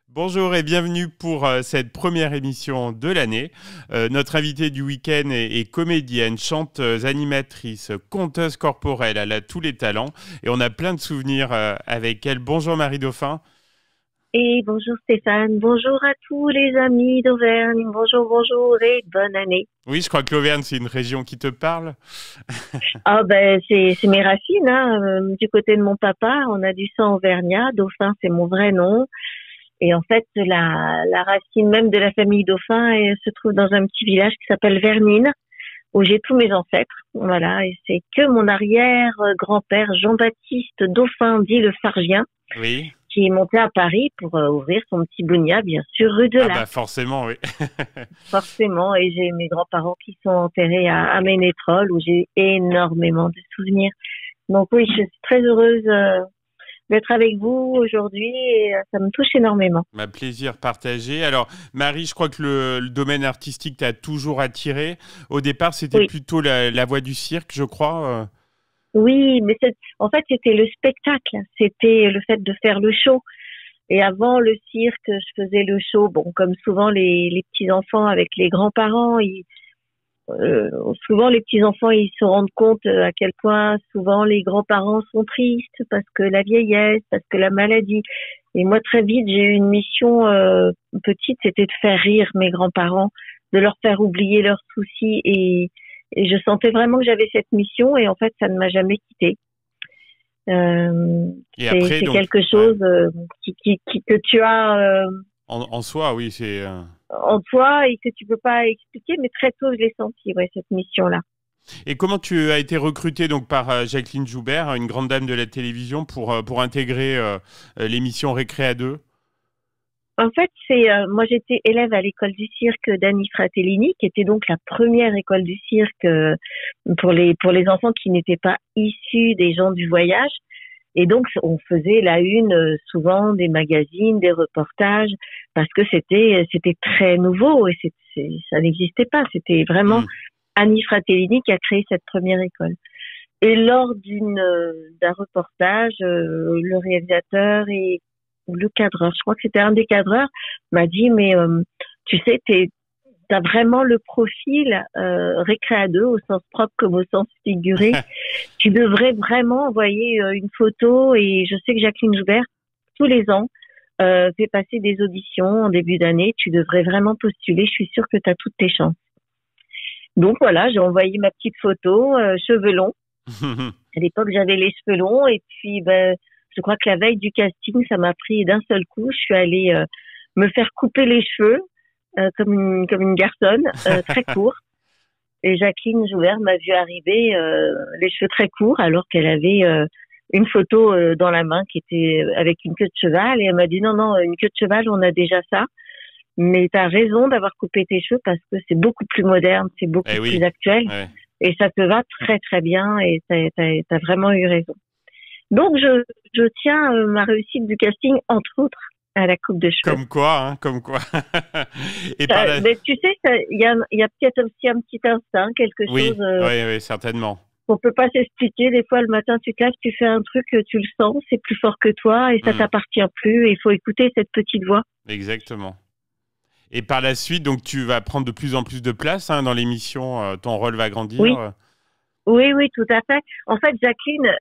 Bonjour et bienvenue pour cette première émission de l'année. Notre invitée du week-end est comédienne, chanteuse, animatrice, conteuse corporelle. Elle a tous les talents et on a plein de souvenirs avec elle. Bonjour Marie Dauphin. Et bonjour Stéphane, bonjour à tous les amis d'Auvergne, bonjour et bonne année. Oui, je crois que l'Auvergne, c'est une région qui te parle. Ah ben c'est mes racines, hein. Du côté de mon papa, on a du sang auvergnat, Dauphin c'est mon vrai nom. Et en fait, la racine même de la famille Dauphin se trouve dans un petit village qui s'appelle Vernines, où j'ai tous mes ancêtres. Voilà, et c'est que mon arrière-grand-père Jean-Baptiste Dauphin, dit le Fargien, Oui. qui est monté à Paris pour ouvrir son petit bougna, bien sûr, rue de Ah l'Arc. bah forcément, oui. Forcément, et j'ai mes grands-parents qui sont enterrés à Ménétrol, où j'ai énormément de souvenirs. Donc oui, je suis très heureuse d'être avec vous aujourd'hui et ça me touche énormément. Ma plaisir partagé. Alors Marie, je crois que le domaine artistique t'a toujours attiré. Au départ, c'était Oui, plutôt la voie du cirque, je crois. oui, mais en fait, c'était le spectacle, c'était le fait de faire le show. Et avant le cirque, je faisais le show. Bon, comme souvent les petits enfants avec les grands-parents, souvent les petits enfants ils se rendent compte à quel point souvent les grands-parents sont tristes parce que la vieillesse, parce que la maladie. Et moi très vite j'ai eu une mission petite, c'était de faire rire mes grands-parents, de leur faire oublier leurs soucis et je sentais vraiment que j'avais cette mission et en fait ça ne m'a jamais quittée. Euh, Et après, c'est donc, quelque ouais. chose que tu as En soi, oui, c'est. en toi et que tu peux pas expliquer, mais très tôt je l'ai senti, ouais, cette mission-là. Et comment tu as été recrutée donc par Jacqueline Joubert, une grande dame de la télévision, pour intégrer l'émission Récré à deux? En fait, moi j'étais élève à l'école du cirque d'Annie Fratellini, qui était donc la première école du cirque pour les enfants qui n'étaient pas issus des gens du voyage. Et donc on faisait la une souvent des magazines, des reportages, parce que c'était très nouveau et ça n'existait pas. C'était vraiment Hmm. Annie Fratellini qui a créé cette première école. Et lors d'un reportage, le réalisateur ou le cadreur, je crois que c'était un des cadreurs, m'a dit mais tu sais, t'as vraiment le profil récré à deux au sens propre comme au sens figuré. Tu devrais vraiment envoyer une photo et je sais que Jacqueline Joubert tous les ans fait passer des auditions en début d'année. Tu devrais vraiment postuler. Je suis sûre que tu as toutes tes chances. Donc voilà, j'ai envoyé ma petite photo, cheveux longs. À l'époque, j'avais les cheveux longs et puis ben, je crois que la veille du casting, ça m'a pris d'un seul coup. Je suis allée me faire couper les cheveux comme une garçonne, très court. Et Jacqueline Joubert m'a vu arriver les cheveux très courts alors qu'elle avait une photo dans la main qui était avec une queue de cheval et elle m'a dit non, non, une queue de cheval, on a déjà ça. Mais tu as raison d'avoir coupé tes cheveux parce que c'est beaucoup plus moderne, c'est beaucoup Eh plus oui. actuel Ouais. et ça te va très très bien et t'as vraiment eu raison. Donc je tiens ma réussite du casting entre autres à la coupe de cheveux. Comme quoi, hein, comme quoi. Et par la. Mais tu sais, il y a peut-être aussi un petit instinct, quelque chose Oui, oui, oui, certainement. qu'on peut pas s'expliquer. Des fois, le matin, tu te lèves, tu fais un truc, tu le sens, c'est plus fort que toi et ça Hmm. t'appartient plus. Et il faut écouter cette petite voix. Exactement. Et par la suite, donc tu vas prendre de plus en plus de place dans l'émission. Ton rôle va Oui, grandir. oui, oui, tout à fait. En fait, Jacqueline,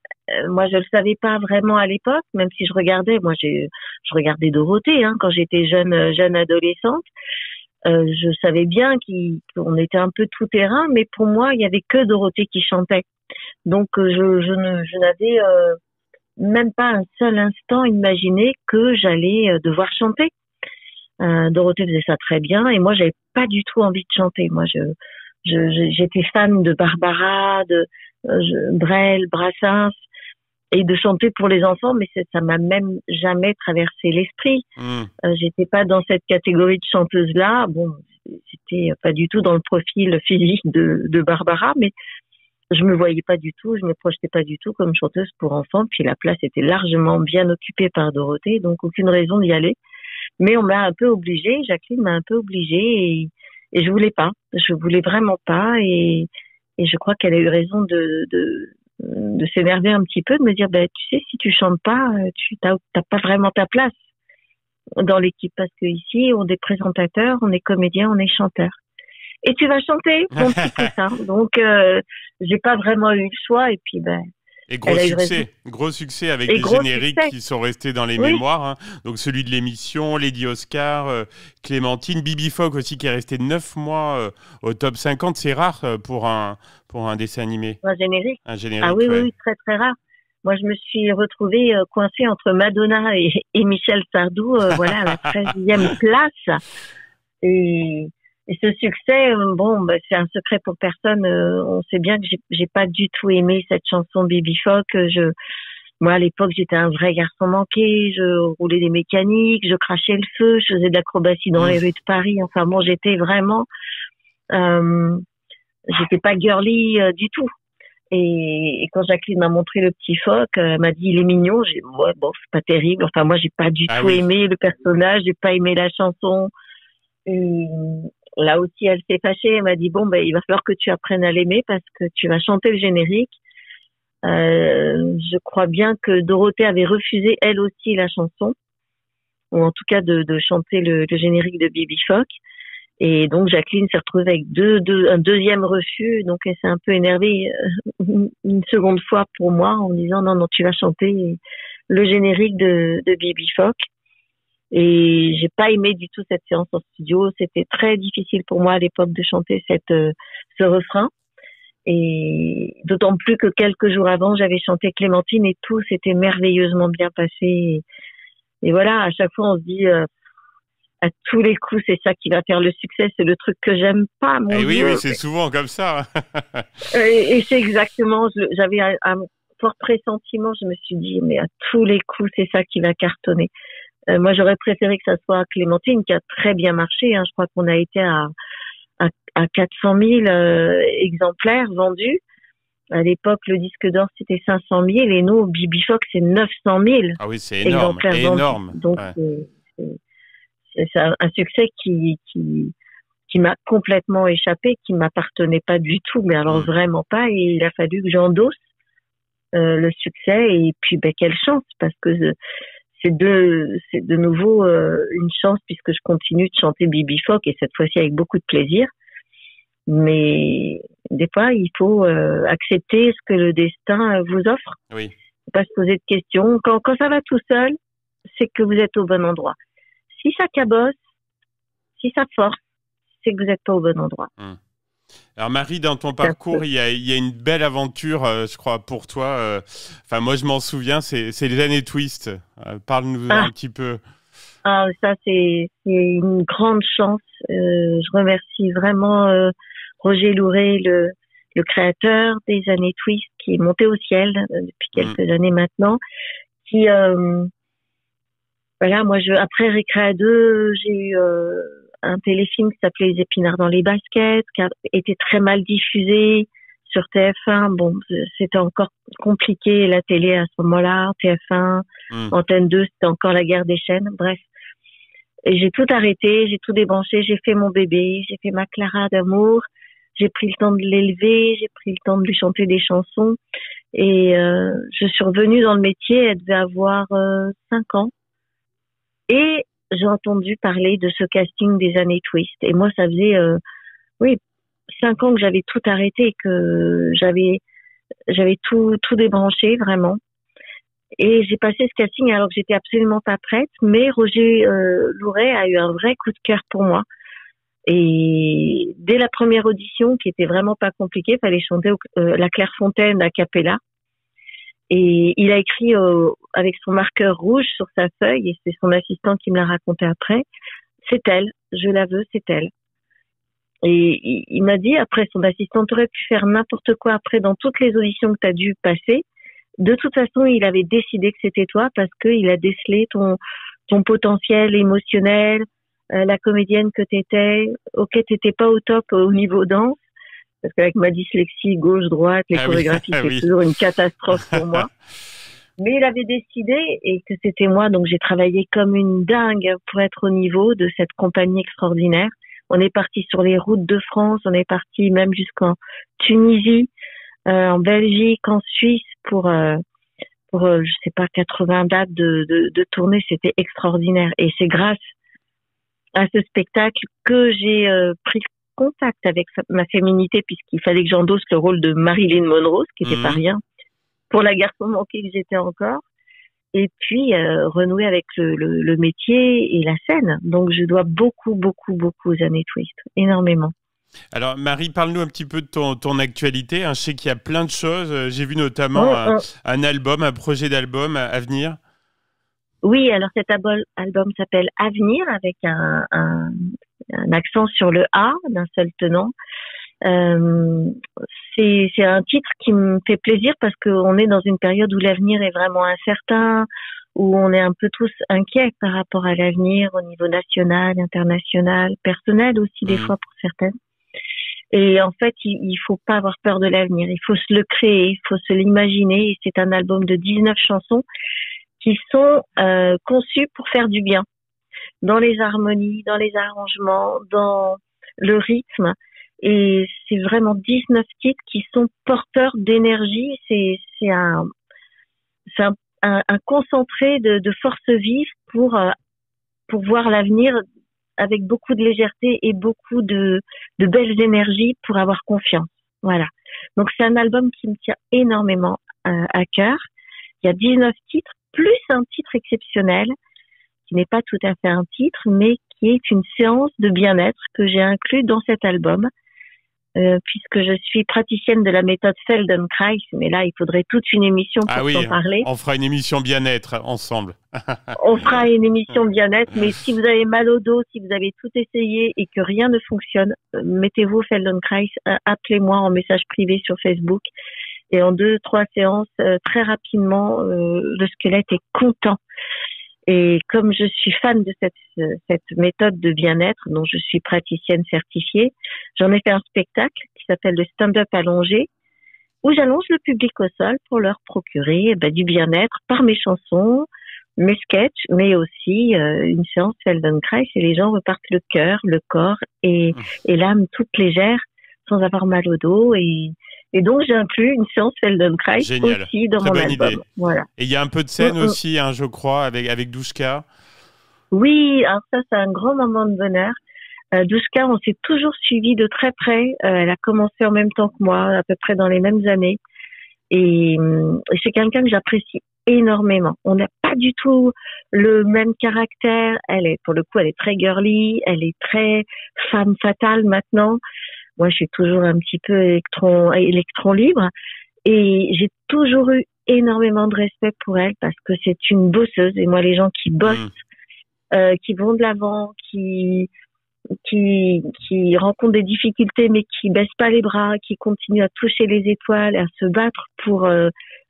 moi, je le savais pas vraiment à l'époque, même si je regardais. Moi, je regardais Dorothée quand j'étais jeune adolescente. Je savais bien qu'on était un peu tout terrain, mais pour moi, il y avait que Dorothée qui chantait. Donc, je n'avais même pas un seul instant imaginé que j'allais devoir chanter. Dorothée faisait ça très bien et moi, j'avais pas du tout envie de chanter. Moi, j'étais fan de Barbara, de Brel, Brassens et de chanter pour les enfants, mais ça m'a même jamais traversé l'esprit. Hmm. J'étais pas dans cette catégorie de chanteuse-là. Bon, j'étais pas du tout dans le profil physique de Barbara, mais je me voyais pas du tout, je me projetais pas du tout comme chanteuse pour enfants. Puis la place était largement bien occupée par Dorothée, donc aucune raison d'y aller. Mais on m'a un peu obligée, Jacqueline m'a un peu obligée et je voulais pas, je voulais vraiment pas et je crois qu'elle a eu raison de s'énerver un petit peu, de me dire, ben, tu sais, si tu chantes pas, t'as pas vraiment ta place. dans l'équipe parce que ici, on est présentateurs, on est comédiens, on est chanteurs. Et tu vas chanter, mon petit poussin. Donc, j'ai pas vraiment eu le choix. Et puis, et gros succès avec et des génériques qui sont restés dans les oui. mémoires. Hein. Donc celui de l'émission, Lady Oscar, Clémentine, Bibi Phoque aussi qui est resté 9 mois au top 50. C'est rare pour un dessin animé. Un générique. Un générique. Ah oui, oui, très très rare. Moi, je me suis retrouvée coincée entre Madonna et Michel Sardou, voilà, à la 13e place. Et ce succès, c'est un secret pour personne. On sait bien que j'ai pas du tout aimé cette chanson Bibi Phoque. Moi, à l'époque, j'étais un vrai garçon manqué. Je roulais des mécaniques, je crachais le feu, je faisais de l'acrobatie dans les rues de Paris. Enfin bon, j'étais vraiment, j'étais pas girly du tout. Et quand Jacqueline m'a montré le petit phoque, elle m'a dit il est mignon. J'ai dit ouais, bon, c'est pas terrible. Enfin moi, j'ai pas du tout aimé le personnage, j'ai pas aimé la chanson. Et là aussi, elle s'est fâchée. Elle m'a dit bon, il va falloir que tu apprennes à l'aimer parce que tu vas chanter le générique. Je crois bien que Dorothée avait refusé elle aussi la chanson, ou en tout cas de chanter le générique de Bibi Phoque. Et donc Jacqueline s'est retrouvée avec un deuxième refus. Donc elle s'est un peu énervée une seconde fois pour moi en me disant non, tu vas chanter le générique de Bibi Phoque. Et j'ai pas aimé du tout cette séance en studio. C'était très difficile pour moi à l'époque de chanter ce refrain. Et d'autant plus que quelques jours avant, j'avais chanté Clémentine et tout s'était merveilleusement bien passé. Et voilà, à chaque fois, on se dit, à tous les coups, c'est ça qui va faire le succès. C'est le truc que j'aime pas, mon Dieu. Oui, c'est souvent comme ça. et c'est exactement, j'avais un fort pressentiment. Je me suis dit, mais à tous les coups, c'est ça qui va cartonner. Moi, j'aurais préféré que ça soit Clémentine, qui a très bien marché. Hein. Je crois qu'on a été à 400 000 exemplaires vendus. À l'époque, le disque d'or, c'était 500 000. Et nous, Bibi Phoque, c'est 900 000 ah oui, c'est énorme, exemplaires énorme. vendus. Donc, c'est un succès qui m'a complètement échappé, qui m'appartenait pas du tout, mais alors vraiment pas. Et il a fallu que j'endosse le succès. Et puis, quelle chance, parce que c'est de nouveau une chance puisque je continue de chanter Bibi Phoque et cette fois-ci avec beaucoup de plaisir. Mais des fois, il faut accepter ce que le destin vous offre. Oui. Faut pas se poser de questions. Quand ça va tout seul, c'est que vous êtes au bon endroit. Si ça cabosse, si ça force, c'est que vous n'êtes pas au bon endroit. Alors Marie, dans ton parcours, il y a une belle aventure, je crois, pour toi. Enfin, moi, je m'en souviens, c'est les années Twist. Parle-nous un petit peu. Ah, ça, c'est une grande chance. Je remercie vraiment Roger Louret, le créateur des années Twist, qui est monté au ciel depuis quelques années maintenant. Qui, voilà, moi, après Récréa 2, j'ai eu un téléfilm qui s'appelait Les épinards dans les baskets, qui a été très mal diffusé sur TF1. Bon, c'était encore compliqué, la télé à ce moment-là, TF1, Antenne 2, c'était encore la guerre des chaînes, bref. Et j'ai tout arrêté, j'ai tout débranché, j'ai fait mon bébé, j'ai fait ma Clara d'amour, j'ai pris le temps de l'élever, j'ai pris le temps de lui chanter des chansons. Et je suis revenue dans le métier, elle devait avoir 5 ans. Et j'ai entendu parler de ce casting des années Twist. Et moi, ça faisait 5 ans que j'avais tout arrêté, que j'avais tout débranché, vraiment. Et j'ai passé ce casting alors que j'étais absolument pas prête, mais Roger Louret a eu un vrai coup de cœur pour moi. Et dès la première audition, qui était vraiment pas compliquée, fallait chanter la Clairefontaine a cappella. Et il a écrit avec son marqueur rouge sur sa feuille, et c'est son assistant qui me l'a raconté après, c'est elle, je la veux, c'est elle. Et il m'a dit, après, son assistant, t'aurais pu faire n'importe quoi après dans toutes les auditions que t'as dû passer. De toute façon, il avait décidé que c'était toi parce qu'il a décelé ton potentiel émotionnel, la comédienne que t'étais. Ok, t'étais pas au top au niveau danse, parce qu'avec ma dyslexie gauche-droite, les chorégraphies, c'est toujours une catastrophe pour moi. Mais il avait décidé et que c'était moi, donc j'ai travaillé comme une dingue pour être au niveau de cette compagnie extraordinaire. On est parti sur les routes de France, on est parti même jusqu'en Tunisie, en Belgique, en Suisse pour pour, je sais pas, 80 dates de tournée. C'était extraordinaire. Et c'est grâce à ce spectacle que j'ai pris contact avec ma féminité, puisqu'il fallait que j'endosse le rôle de Marilyn Monroe, ce qui n'était pas rien, pour la garçon manquée que j'étais encore. Et puis renouer avec le métier et la scène. Donc je dois beaucoup aux années Twist, énormément. Alors Marie, parle-nous un petit peu de ton actualité. Je sais qu'il y a plein de choses. J'ai vu notamment un album, un projet d'album à venir. Oui, alors cet album s'appelle Avenir, avec un accent sur le A d'un seul tenant. C'est un titre qui me fait plaisir parce qu'on est dans une période où l'avenir est vraiment incertain, où on est un peu tous inquiets par rapport à l'avenir au niveau national, international, personnel aussi des fois pour certaines. Et en fait, il faut pas avoir peur de l'avenir, il faut se le créer, il faut se l'imaginer. Et c'est un album de 19 chansons qui sont conçues pour faire du bien, dans les harmonies, dans les arrangements, dans le rythme. Et c'est vraiment 19 titres qui sont porteurs d'énergie. C'est un concentré de force vive pour voir l'avenir avec beaucoup de légèreté et beaucoup de belles énergies pour avoir confiance. Voilà. Donc c'est un album qui me tient énormément à cœur. Il y a 19 titres, plus un titre exceptionnel, qui n'est pas tout à fait un titre, mais qui est une séance de bien-être que j'ai inclus dans cet album. Puisque je suis praticienne de la méthode Feldenkrais, mais là, il faudrait toute une émission pour en parler. On fera une émission bien-être ensemble. On fera une émission bien-être, mais si vous avez mal au dos, si vous avez tout essayé et que rien ne fonctionne, mettez-vous au Feldenkrais, appelez-moi en message privé sur Facebook, et en 2-3 séances, très rapidement, le squelette est content. Et comme je suis fan de cette méthode de bien-être, dont je suis praticienne certifiée, j'en ai fait un spectacle qui s'appelle le stand-up allongé, où j'allonge le public au sol pour leur procurer du bien-être par mes chansons, mes sketchs, mais aussi une séance Feldenkrais, et les gens repartent le cœur, le corps et l'âme toute légère, sans avoir mal au dos. Et donc, j'ai inclus une séance Feldenkrais aussi dans mon album. Voilà. Et il y a un peu de scène aussi, je crois, avec Douchka. Oui, alors ça, c'est un grand moment de bonheur. Douchka, on s'est toujours suivi de très près. Elle a commencé en même temps que moi, à peu près dans les mêmes années. Et c'est quelqu'un que j'apprécie énormément. On n'a pas du tout le même caractère. Pour le coup, elle est très girly. Elle est très femme fatale maintenant. Moi, je suis toujours un petit peu électron libre, et j'ai toujours eu énormément de respect pour elle parce que c'est une bosseuse. Et moi, les gens qui bossent, qui vont de l'avant, qui rencontrent des difficultés mais qui baissent pas les bras, qui continuent à toucher les étoiles, à se battre pour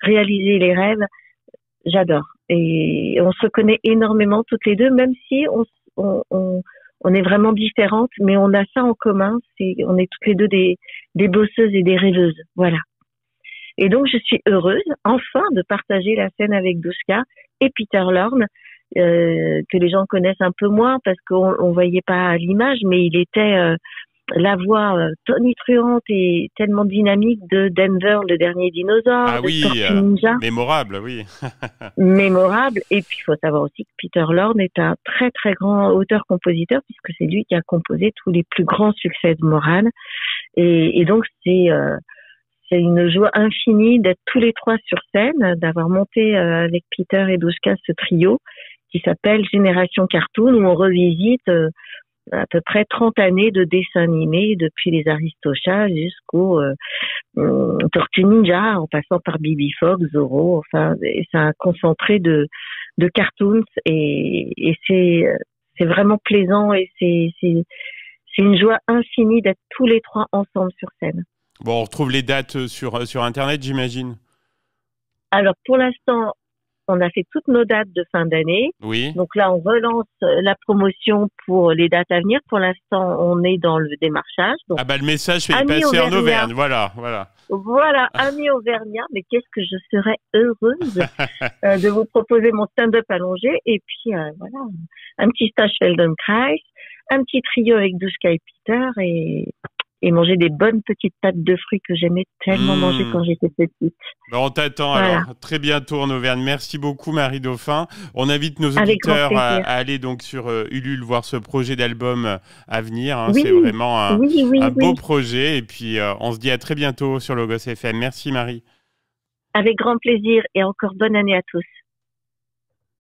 réaliser les rêves, j'adore. Et on se reconnaît énormément toutes les deux, même si on est vraiment différentes, mais on a ça en commun, on est toutes les deux des bosseuses et des rêveuses, voilà. Et donc je suis heureuse, enfin, de partager la scène avec Douchka et Peter Lorne, que les gens connaissent un peu moins parce qu'on voyait pas à l'image, mais il était la voix tonitruante et tellement dynamique de Denver, le dernier dinosaure, Tortue Ninja. Mémorable, oui. Mémorable. Et puis, il faut savoir aussi que Peter Lorne est un très, très grand auteur-compositeur, puisque c'est lui qui a composé tous les plus grands succès de Moran. Et donc, c'est une joie infinie d'être tous les trois sur scène, d'avoir monté avec Peter et Douchka ce trio qui s'appelle Génération Cartoon, où on revisite à peu près 30 années de dessins animés, depuis les Aristochats jusqu'aux Tortues Ninja, en passant par Bibi Fox, Zorro. Enfin, c'est un concentré de cartoons, et c'est vraiment plaisant, et c'est une joie infinie d'être tous les trois ensemble sur scène. Bon, on retrouve les dates sur Internet, j'imagine. Alors, pour l'instant, on a fait toutes nos dates de fin d'année. Oui. Donc là, on relance la promotion pour les dates à venir. Pour l'instant, on est dans le démarchage. Donc, le message est passé en Auvergne. Voilà. Voilà, amis auvergnats. Mais qu'est-ce que je serais heureuse de vous proposer mon stand-up allongé. Et puis, voilà, un petit stage Feldenkrais, un petit trio avec Douchka et Peter, et manger des bonnes petites pâtes de fruits que j'aimais tellement manger quand j'étais petite. On t'attend alors très bientôt en Auvergne. Merci beaucoup Marie Dauphin. On invite nos Avec auditeurs grand à plaisir. aller donc sur Ulule voir ce projet d'album à venir. Oui, C'est vraiment un beau oui. projet. Et puis on se dit à très bientôt sur Logos FM. Merci Marie. Avec grand plaisir et encore bonne année à tous.